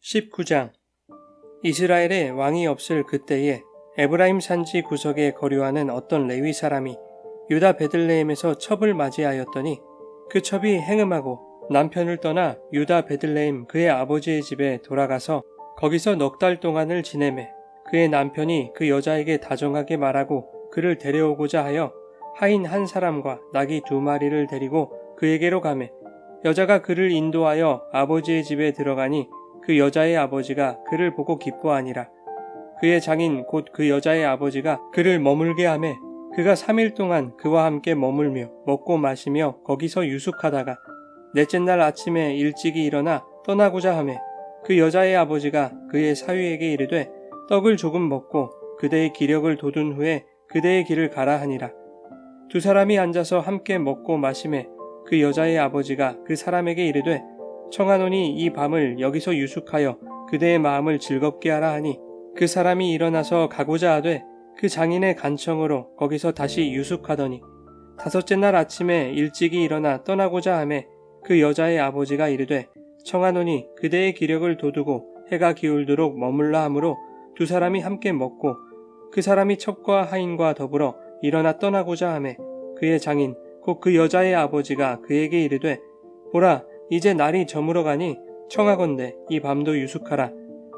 19장. 이스라엘에 왕이 없을 그때에 에브라임 산지 구석에 거류하는 어떤 레위 사람이 유다 베들레헴에서 첩을 맞이하였더니 그 첩이 행음하고 남편을 떠나 유다 베들레헴 그의 아버지의 집에 돌아가서 거기서 넉 달 동안을 지내매 그의 남편이 그 여자에게 다정하게 말하고 그를 데려오고자 하여 하인 한 사람과 나귀 2마리를 데리고 그에게로 가매 여자가 그를 인도하여 아버지의 집에 들어가니 그 여자의 아버지가 그를 보고 기뻐하니라. 그의 장인 곧 그 여자의 아버지가 그를 머물게 하매 그가 3일 동안 그와 함께 머물며 먹고 마시며 거기서 유숙하다가 넷째 날 아침에 일찍이 일어나 떠나고자 하매 그 여자의 아버지가 그의 사위에게 이르되 떡을 조금 먹고 그대의 기력을 돋운 후에 그대의 길을 가라 하니라. 두 사람이 앉아서 함께 먹고 마시매 그 여자의 아버지가 그 사람에게 이르되 청하노니 이 밤을 여기서 유숙하여 그대의 마음을 즐겁게 하라 하니 그 사람이 일어나서 가고자 하되 그 장인의 간청으로 거기서 다시 유숙하더니 다섯째 날 아침에 일찍이 일어나 떠나고자 하매 그 여자의 아버지가 이르되 청하노니 그대의 기력을 돋우고 해가 기울도록 머물라 하므로 두 사람이 함께 먹고 그 사람이 첩과 하인과 더불어 일어나 떠나고자 하매 그의 장인 곧 그 여자의 아버지가 그에게 이르되 보라 이제 날이 저물어 가니 청하건대 이 밤도 유숙하라.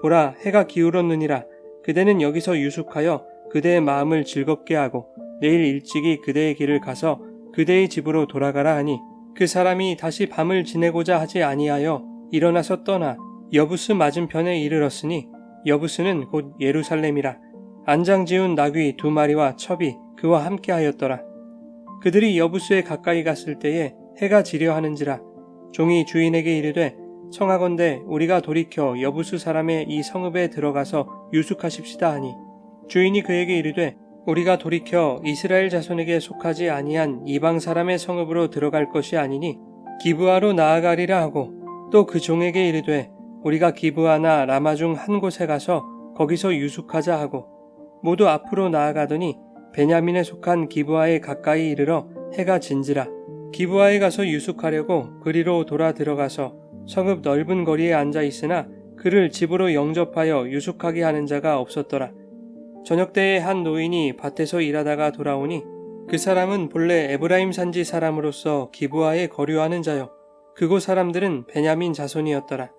보라 해가 기울었느니라. 그대는 여기서 유숙하여 그대의 마음을 즐겁게 하고 내일 일찍이 그대의 길을 가서 그대의 집으로 돌아가라 하니 그 사람이 다시 밤을 지내고자 하지 아니하여 일어나서 떠나 여부스 맞은편에 이르렀으니 여부스는 곧 예루살렘이라. 안장 지운 나귀 2마리와 첩이 그와 함께 하였더라. 그들이 여부스에 가까이 갔을 때에 해가 지려 하는지라. 종이 주인에게 이르되 청하건대 우리가 돌이켜 여부스 사람의 이 성읍에 들어가서 유숙하십시다 하니 주인이 그에게 이르되 우리가 돌이켜 이스라엘 자손에게 속하지 아니한 이방 사람의 성읍으로 들어갈 것이 아니니 기브아로 나아가리라 하고 또 그 종에게 이르되 우리가 기브아나 라마 중 한 곳에 가서 거기서 유숙하자 하고 모두 앞으로 나아가더니 베냐민에 속한 기브아에 가까이 이르러 해가 진지라. 기브아에 가서 유숙하려고 그리로 돌아 들어가서 성읍 넓은 거리에 앉아 있으나 그를 집으로 영접하여 유숙하게 하는 자가 없었더라. 저녁때에 한 노인이 밭에서 일하다가 돌아오니 그 사람은 본래 에브라임 산지 사람으로서 기브아에 거류하는 자요 그곳 사람들은 베냐민 자손이었더라.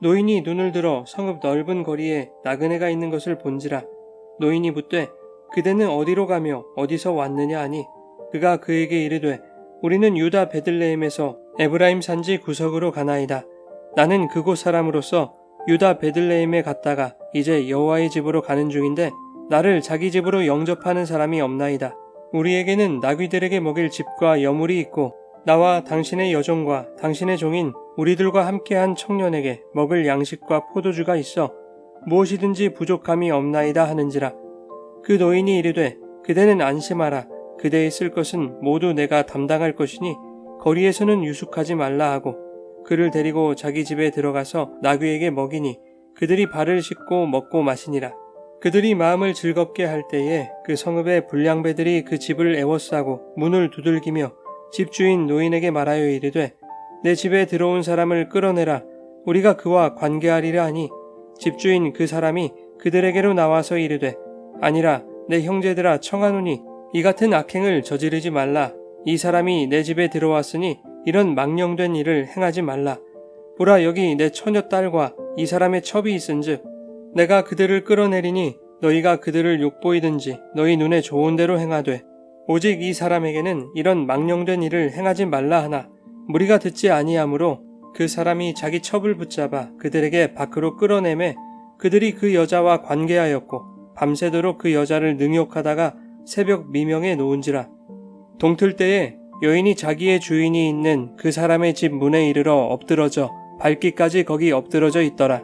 노인이 눈을 들어 성읍 넓은 거리에 나그네가 있는 것을 본지라. 노인이 묻되 그대는 어디로 가며 어디서 왔느냐 하니 그가 그에게 이르되 우리는 유다 베들레헴에서 에브라임 산지 구석으로 가나이다. 나는 그곳 사람으로서 유다 베들레헴에 갔다가 이제 여호와의 집으로 가는 중인데 나를 자기 집으로 영접하는 사람이 없나이다. 우리에게는 나귀들에게 먹일 집과 여물이 있고 나와 당신의 여종과 당신의 종인 우리들과 함께한 청년에게 먹을 양식과 포도주가 있어 무엇이든지 부족함이 없나이다 하는지라. 그 노인이 이르되 그대는 안심하라. 그대의 쓸 것은 모두 내가 담당할 것이니 거리에서는 유숙하지 말라 하고 그를 데리고 자기 집에 들어가서 나귀에게 먹이니 그들이 발을 씻고 먹고 마시니라. 그들이 마음을 즐겁게 할 때에 그 성읍의 불량배들이 그 집을 에워싸고 문을 두들기며 집주인 노인에게 말하여 이르되 내 집에 들어온 사람을 끌어내라. 우리가 그와 관계하리라 하니 집주인 그 사람이 그들에게로 나와서 이르되 아니라 내 형제들아 청하노니 이 같은 악행을 저지르지 말라. 이 사람이 내 집에 들어왔으니 이런 망령된 일을 행하지 말라. 보라 여기 내 처녀 딸과 이 사람의 첩이 있은즉 내가 그들을 끌어내리니 너희가 그들을 욕보이든지 너희 눈에 좋은 대로 행하되 오직 이 사람에게는 이런 망령된 일을 행하지 말라 하나 무리가 듣지 아니하므로 그 사람이 자기 첩을 붙잡아 그들에게 밖으로 끌어내매 그들이 그 여자와 관계하였고 밤새도록 그 여자를 능욕하다가 새벽 미명에 놓은지라. 동틀 때에 여인이 자기의 주인이 있는 그 사람의 집 문에 이르러 엎드러져 발기까지 거기 엎드러져 있더라.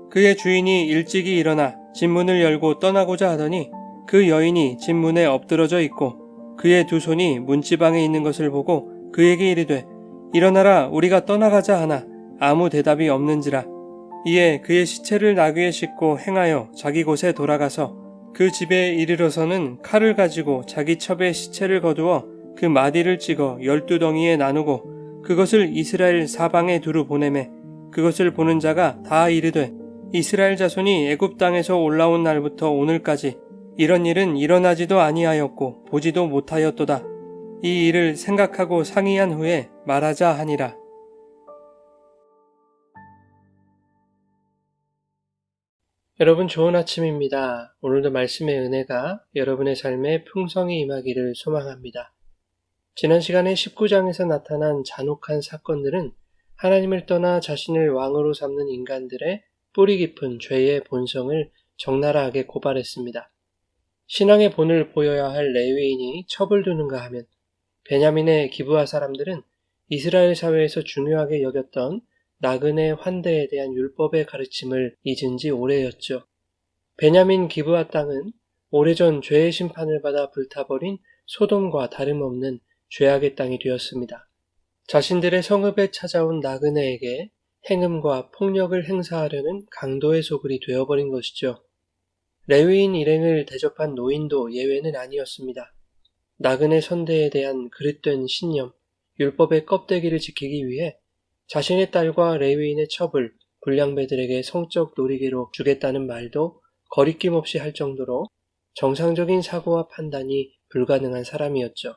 그의 주인이 일찍이 일어나 집 문을 열고 떠나고자 하더니 그 여인이 집 문에 엎드러져 있고 그의 두 손이 문지방에 있는 것을 보고 그에게 이르되 일어나라 우리가 떠나가자 하나 아무 대답이 없는지라. 이에 그의 시체를 나귀에 싣고 행하여 자기 곳에 돌아가서 그 집에 이르러서는 칼을 가지고 자기 첩의 시체를 거두어 그 마디를 찍어 12덩이에 나누고 그것을 이스라엘 사방에 두루 보내매 그것을 보는 자가 다 이르되 이스라엘 자손이 애굽 땅에서 올라온 날부터 오늘까지 이런 일은 일어나지도 아니하였고 보지도 못하였도다. 이 일을 생각하고 상의한 후에 말하자 하니라. 여러분 좋은 아침입니다. 오늘도 말씀의 은혜가 여러분의 삶에 풍성히 임하기를 소망합니다. 지난 시간에 19장에서 나타난 잔혹한 사건들은 하나님을 떠나 자신을 왕으로 삼는 인간들의 뿌리 깊은 죄의 본성을 적나라하게 고발했습니다. 신앙의 본을 보여야 할 레위인이 첩을 두는가 하면 베냐민의 기브아 사람들은 이스라엘 사회에서 중요하게 여겼던 나그네 환대에 대한 율법의 가르침을 잊은 지 오래였죠. 베냐민 기브아 땅은 오래전 죄의 심판을 받아 불타버린 소돔과 다름없는 죄악의 땅이 되었습니다. 자신들의 성읍에 찾아온 나그네에게 행음과 폭력을 행사하려는 강도의 소굴이 되어버린 것이죠. 레위인 일행을 대접한 노인도 예외는 아니었습니다. 나그네 선대에 대한 그릇된 신념, 율법의 껍데기를 지키기 위해 자신의 딸과 레위인의 첩을 불량배들에게 성적 놀이개로 주겠다는 말도 거리낌 없이 할 정도로 정상적인 사고와 판단이 불가능한 사람이었죠.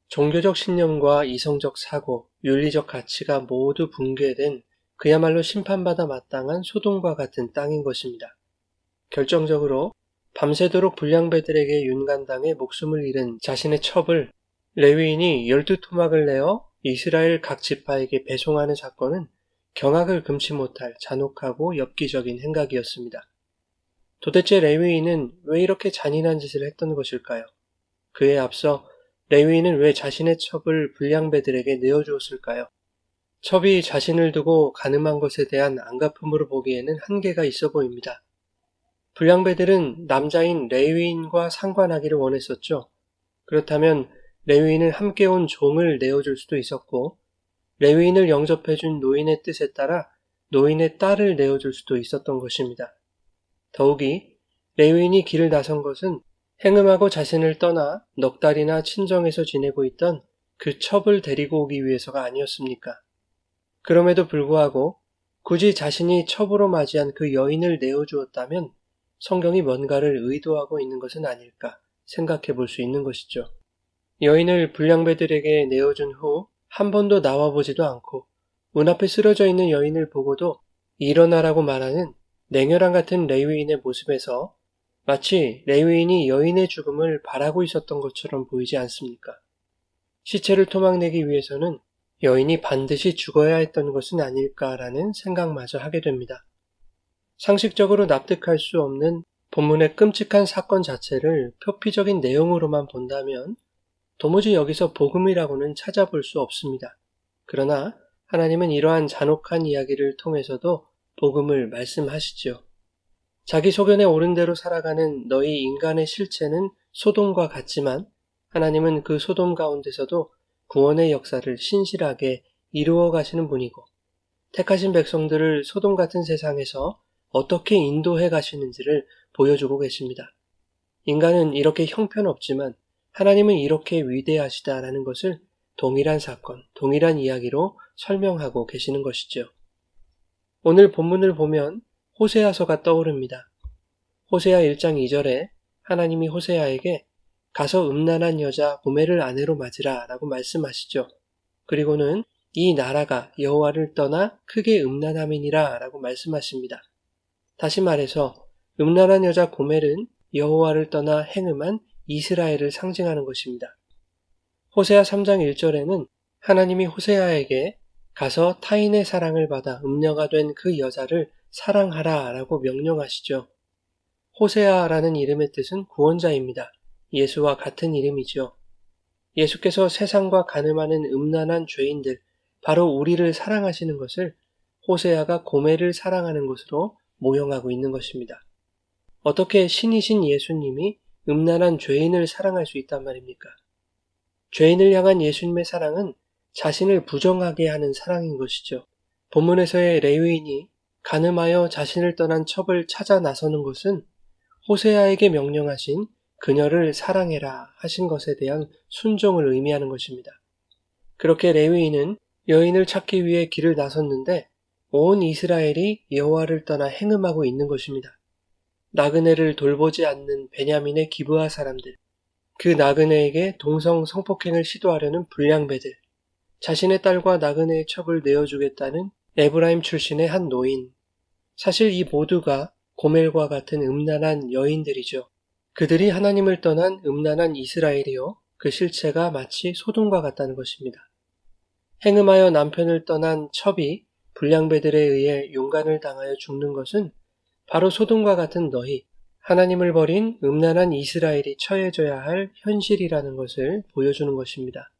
종교적 신념과 이성적 사고, 윤리적 가치가 모두 붕괴된 그야말로 심판받아 마땅한 소돔과 같은 땅인 것입니다. 결정적으로 밤새도록 불량배들에게 윤간당해 목숨을 잃은 자신의 첩을 레위인이 12토막을 내어 이스라엘 각 지파에게 배송하는 사건은 경악을 금치 못할 잔혹하고 엽기적인 행각이었습니다. 도대체 레위인은 왜 이렇게 잔인한 짓을 했던 것일까요? 그에 앞서 레위인은 왜 자신의 첩을 불량배들에게 내어주었을까요? 첩이 자신을 두고 간음한 것에 대한 안갚음으로 보기에는 한계가 있어 보입니다. 불량배들은 남자인 레위인과 상관하기를 원했었죠. 그렇다면 레위인은 함께 온 종을 내어줄 수도 있었고 레위인을 영접해준 노인의 뜻에 따라 노인의 딸을 내어줄 수도 있었던 것입니다. 더욱이 레위인이 길을 나선 것은 행음하고 자신을 떠나 넉 달이나 친정에서 지내고 있던 그 첩을 데리고 오기 위해서가 아니었습니까? 그럼에도 불구하고 굳이 자신이 첩으로 맞이한 그 여인을 내어주었다면 성경이 뭔가를 의도하고 있는 것은 아닐까 생각해 볼 수 있는 것이죠. 여인을 불량배들에게 내어준 후 한 번도 나와보지도 않고 문 앞에 쓰러져 있는 여인을 보고도 일어나라고 말하는 냉혈한 같은 레위인의 모습에서 마치 레위인이 여인의 죽음을 바라고 있었던 것처럼 보이지 않습니까? 시체를 토막내기 위해서는 여인이 반드시 죽어야 했던 것은 아닐까라는 생각마저 하게 됩니다. 상식적으로 납득할 수 없는 본문의 끔찍한 사건 자체를 표피적인 내용으로만 본다면 도무지 여기서 복음이라고는 찾아볼 수 없습니다. 그러나 하나님은 이러한 잔혹한 이야기를 통해서도 복음을 말씀하시지요. 자기 소견에 옳은 대로 살아가는 너희 인간의 실체는 소돔과 같지만 하나님은 그 소돔 가운데서도 구원의 역사를 신실하게 이루어 가시는 분이고 택하신 백성들을 소돔 같은 세상에서 어떻게 인도해 가시는지를 보여주고 계십니다. 인간은 이렇게 형편없지만 하나님은 이렇게 위대하시다라는 것을 동일한 사건, 동일한 이야기로 설명하고 계시는 것이죠. 오늘 본문을 보면 호세아서가 떠오릅니다. 호세아 1장 2절에 하나님이 호세아에게 가서 음란한 여자 고멜을 아내로 맞으라 라고 말씀하시죠. 그리고는 이 나라가 여호와를 떠나 크게 음란함이니라 라고 말씀하십니다. 다시 말해서 음란한 여자 고멜은 여호와를 떠나 행음한 이스라엘을 상징하는 것입니다. 호세아 3장 1절에는 하나님이 호세아에게 가서 타인의 사랑을 받아 음녀가 된 그 여자를 사랑하라 라고 명령하시죠. 호세아라는 이름의 뜻은 구원자입니다. 예수와 같은 이름이죠. 예수께서 세상과 간음하는 음란한 죄인들, 바로 우리를 사랑하시는 것을 호세아가 고멜을 사랑하는 것으로 모형하고 있는 것입니다. 어떻게 신이신 예수님이 음란한 죄인을 사랑할 수 있단 말입니까? 죄인을 향한 예수님의 사랑은 자신을 부정하게 하는 사랑인 것이죠. 본문에서의 레위인이 간음하여 자신을 떠난 첩을 찾아 나서는 것은 호세아에게 명령하신 그녀를 사랑해라 하신 것에 대한 순종을 의미하는 것입니다. 그렇게 레위인은 여인을 찾기 위해 길을 나섰는데 온 이스라엘이 여호와를 떠나 행음하고 있는 것입니다. 나그네를 돌보지 않는 베냐민의 기브아 사람들, 그 나그네에게 동성 성폭행을 시도하려는 불량배들, 자신의 딸과 나그네의 첩을 내어주겠다는 에브라임 출신의 한 노인, 사실 이 모두가 고멜과 같은 음란한 여인들이죠. 그들이 하나님을 떠난 음란한 이스라엘이요, 그 실체가 마치 소돔과 같다는 것입니다. 행음하여 남편을 떠난 첩이 불량배들에 의해 용간을 당하여 죽는 것은 바로 소돔과 같은 너희, 하나님을 버린 음란한 이스라엘이 처해져야 할 현실이라는 것을 보여주는 것입니다.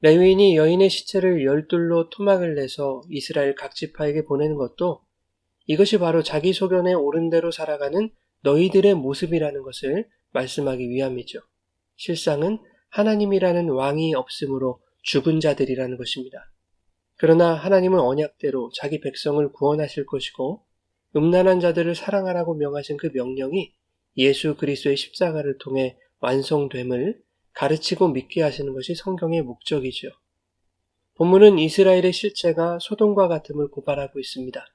레위인이 여인의 시체를 열둘로 토막을 내서 이스라엘 각 지파에게 보내는 것도 이것이 바로 자기 소견에 옳은 대로 살아가는 너희들의 모습이라는 것을 말씀하기 위함이죠. 실상은 하나님이라는 왕이 없으므로 죽은 자들이라는 것입니다. 그러나 하나님은 언약대로 자기 백성을 구원하실 것이고 음란한 자들을 사랑하라고 명하신 그 명령이 예수 그리스도의 십자가를 통해 완성됨을 가르치고 믿게 하시는 것이 성경의 목적이죠. 본문은 이스라엘의 실체가 소돔과 같음을 고발하고 있습니다.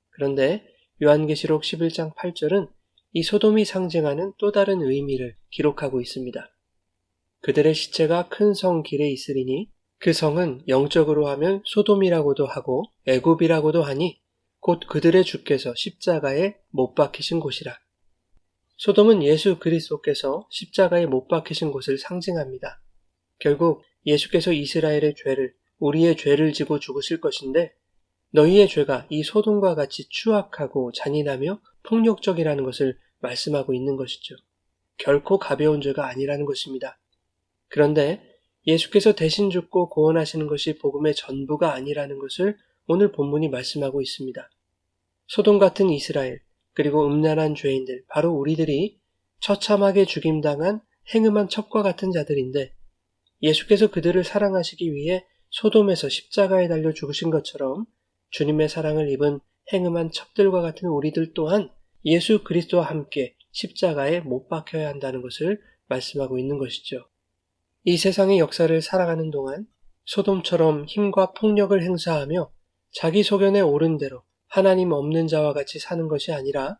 그런데 요한계시록 11장 8절은 이 소돔이 상징하는 또 다른 의미를 기록하고 있습니다. 그들의 시체가 큰 성 길에 있으리니 그 성은 영적으로 하면 소돔이라고도 하고 애굽이라고도 하니 곧 그들의 주께서 십자가에 못 박히신 곳이라. 소돔은 예수 그리스도께서 십자가에 못 박히신 곳을 상징합니다. 결국 예수께서 이스라엘의 죄를, 우리의 죄를 지고 죽으실 것인데 너희의 죄가 이 소돔과 같이 추악하고 잔인하며 폭력적이라는 것을 말씀하고 있는 것이죠. 결코 가벼운 죄가 아니라는 것입니다. 그런데 예수께서 대신 죽고 구원하시는 것이 복음의 전부가 아니라는 것을 오늘 본문이 말씀하고 있습니다. 소돔 같은 이스라엘, 그리고 음란한 죄인들, 바로 우리들이 처참하게 죽임당한 행음한 첩과 같은 자들인데 예수께서 그들을 사랑하시기 위해 소돔에서 십자가에 달려 죽으신 것처럼 주님의 사랑을 입은 행음한 첩들과 같은 우리들 또한 예수 그리스도와 함께 십자가에 못 박혀야 한다는 것을 말씀하고 있는 것이죠. 이 세상의 역사를 살아가는 동안 소돔처럼 힘과 폭력을 행사하며 자기 소견에 옳은 대로 하나님 없는 자와 같이 사는 것이 아니라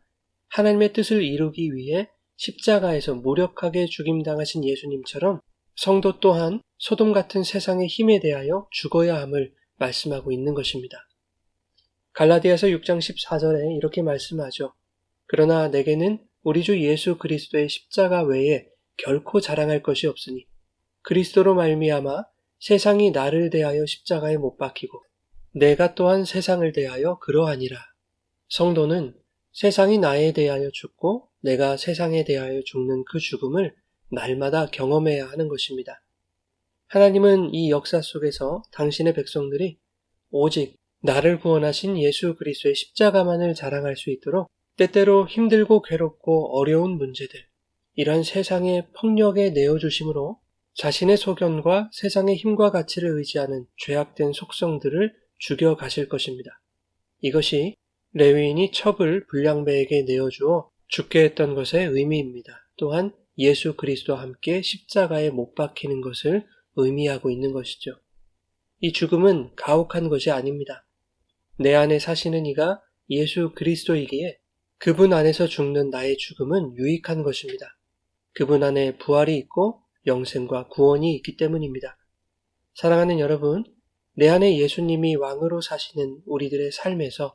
하나님의 뜻을 이루기 위해 십자가에서 무력하게 죽임당하신 예수님처럼 성도 또한 소돔 같은 세상의 힘에 대하여 죽어야 함을 말씀하고 있는 것입니다. 갈라디아서 6장 14절에 이렇게 말씀하죠. 그러나 내게는 우리 주 예수 그리스도의 십자가 외에 결코 자랑할 것이 없으니 그리스도로 말미암아 세상이 나를 대하여 십자가에 못 박히고 내가 또한 세상을 대하여 그러하니라. 성도는 세상이 나에 대하여 죽고 내가 세상에 대하여 죽는 그 죽음을 날마다 경험해야 하는 것입니다. 하나님은 이 역사 속에서 당신의 백성들이 오직 나를 구원하신 예수 그리스도의 십자가만을 자랑할 수 있도록 때때로 힘들고 괴롭고 어려운 문제들, 이러한 세상의 폭력에 내어주심으로 자신의 소견과 세상의 힘과 가치를 의지하는 죄악된 속성들을 죽여가실 것입니다. 이것이 레위인이 첩을 불량배에게 내어주어 죽게 했던 것의 의미입니다. 또한 예수 그리스도와 함께 십자가에 못 박히는 것을 의미하고 있는 것이죠. 이 죽음은 가혹한 것이 아닙니다. 내 안에 사시는 이가 예수 그리스도이기에 그분 안에서 죽는 나의 죽음은 유익한 것입니다. 그분 안에 부활이 있고 영생과 구원이 있기 때문입니다. 사랑하는 여러분, 내 안에 예수님이 왕으로 사시는 우리들의 삶에서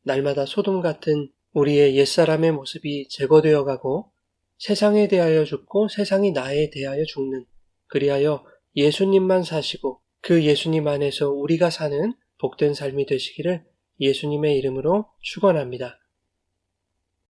날마다 소돔 같은 우리의 옛사람의 모습이 제거되어 가고 세상에 대하여 죽고 세상이 나에 대하여 죽는, 그리하여 예수님만 사시고 그 예수님 안에서 우리가 사는 복된 삶이 되시기를 예수님의 이름으로 축원합니다.